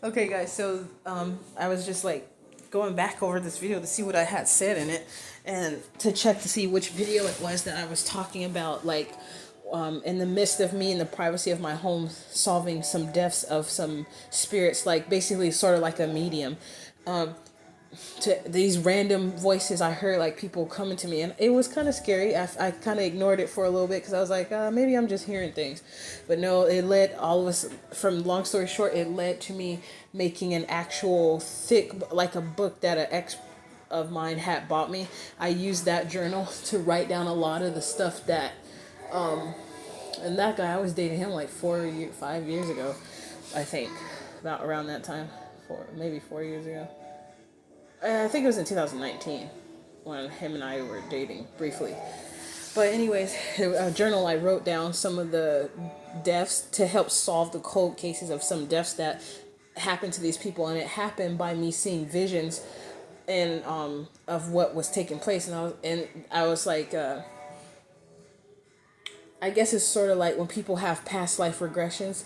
Okay, guys, so I was just like going back over this video to see what I had said in it and to check to see which video it was that I was talking about, like, in the midst of me in the privacy of my home solving some deaths of some spirits, like basically sort of like a medium. To these random voices I heard, like people coming to me, and it was kind of scary. I kind of ignored it for a little bit because I was like, maybe I'm just hearing things, but no, it led all of us, from long story short, it led to me making an actual thick, like a book that an ex of mine had bought me. I used that journal to write down a lot of the stuff that, and that guy, I was dating him like 5 years ago, I think, about around that time, maybe 4 years ago. I think it was in 2019 when him and I were dating briefly. But anyways, a journal, I wrote down some of the deaths to help solve the cold cases of some deaths that happened to these people, and it happened by me seeing visions and of what was taking place, and I was like, I guess it's sort of like when people have past life regressions,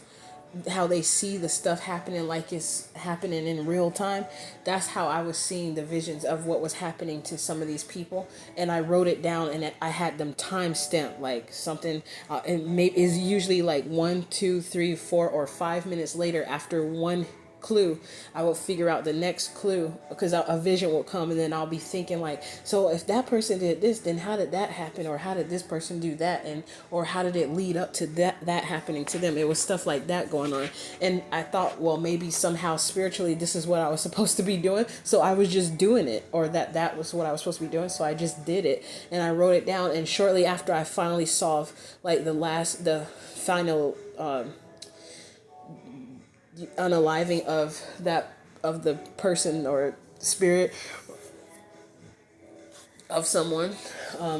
how they see the stuff happening like it's happening in real time. That's how I was seeing the visions of what was happening to some of these people, and I wrote it down, and I had them time stamped, like something, and is usually like 1, 2, 3, 4, or 5 minutes later, after one clue, I will figure out the next clue, because a vision will come, and then I'll be thinking like, so if that person did this, then how did that happen, or how did this person do that, and or how did it lead up to that happening to them. It was stuff like that going on, and I thought, well, maybe somehow spiritually this is what I was supposed to be doing, so I was just doing it, or that was what I was supposed to be doing, so I just did it, and I wrote it down. And shortly after I finally solved like the final unaliving of the person or spirit of someone,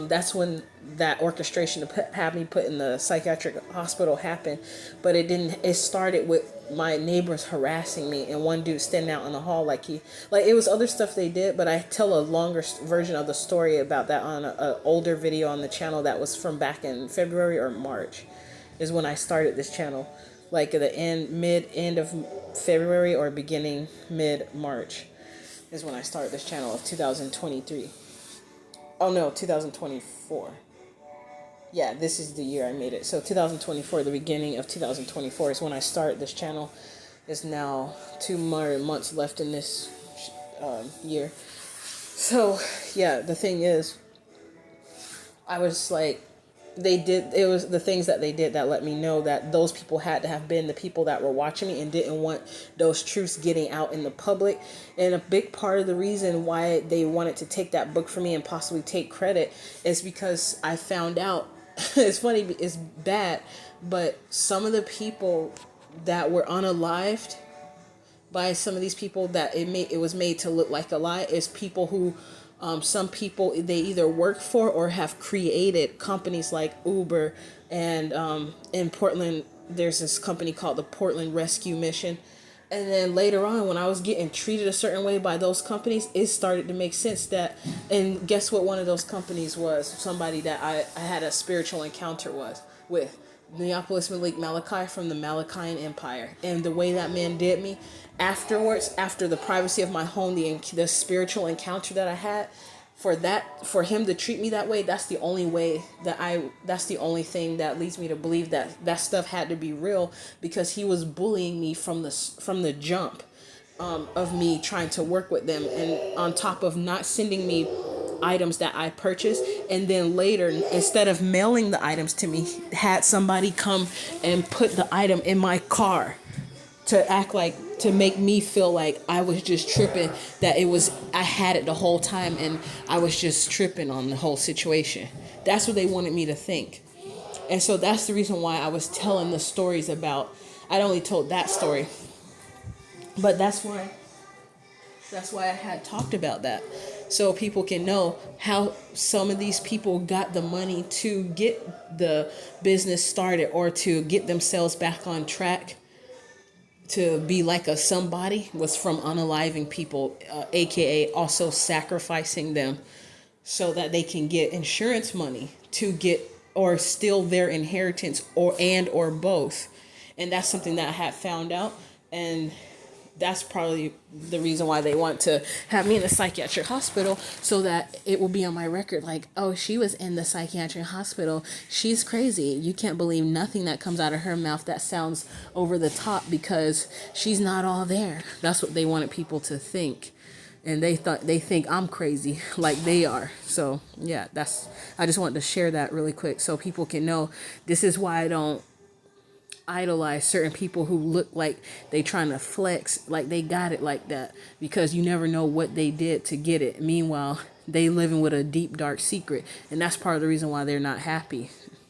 that's when that orchestration to have me put in the psychiatric hospital happened. But it started with my neighbors harassing me, and one dude standing out in the hall, like it was other stuff they did, but I tell a longer version of the story about that on a older video on the channel that was from back in February or March, is when I started this channel, like at the end of February or beginning mid March is when I started this channel of 2023. Oh no, 2024. Yeah, this is the year I made it. So 2024, the beginning of 2024 is when I started this channel. It's now 2 more months left in this year. So yeah, the thing is, I was like, it was the things that they did that let me know that those people had to have been the people that were watching me and didn't want those truths getting out in the public. And a big part of the reason why they wanted to take that book from me and possibly take credit is because I found out, it's funny, it's bad, but some of the people that were unalived by some of these people that it was made to look like a lie is people who, some people, they either work for or have created companies like Uber, and in Portland there's this company called the Portland Rescue Mission. And then later on, when I was getting treated a certain way by those companies, it started to make sense that, and guess what one of those companies was? Somebody that I had a spiritual encounter with. Neapolis Malik Malachi from the Malachian Empire. And the way that man did me afterwards, after the privacy of my home, the spiritual encounter that I had, for him to treat me that way, that's the only way that's the only thing that leads me to believe that that stuff had to be real, because he was bullying me from the jump, of me trying to work with them, and on top of not sending me items that I purchased, and then later, instead of mailing the items to me, had somebody come and put the item in my car to make me feel like I was just tripping, that I had it the whole time and I was just tripping on the whole situation. That's what they wanted me to think. And so that's the reason why I was telling the stories about, I only told that story, but that's why I had talked about that, so people can know how some of these people got the money to get the business started or to get themselves back on track to be like a somebody, was from unaliving people, aka also sacrificing them so that they can get insurance money to get or steal their inheritance, or both. And that's something that I had found out, and that's probably the reason why they want to have me in a psychiatric hospital, so that it will be on my record like, oh, she was in the psychiatric hospital, she's crazy, you can't believe nothing that comes out of her mouth that sounds over the top, because she's not all there. That's what they wanted people to think. And they think I'm crazy like they are. So yeah, I just wanted to share that really quick so people can know this is why I don't idolize certain people who look like they trying to flex like they got it like that, because you never know what they did to get it. Meanwhile, they living with a deep dark secret, and that's part of the reason why they're not happy.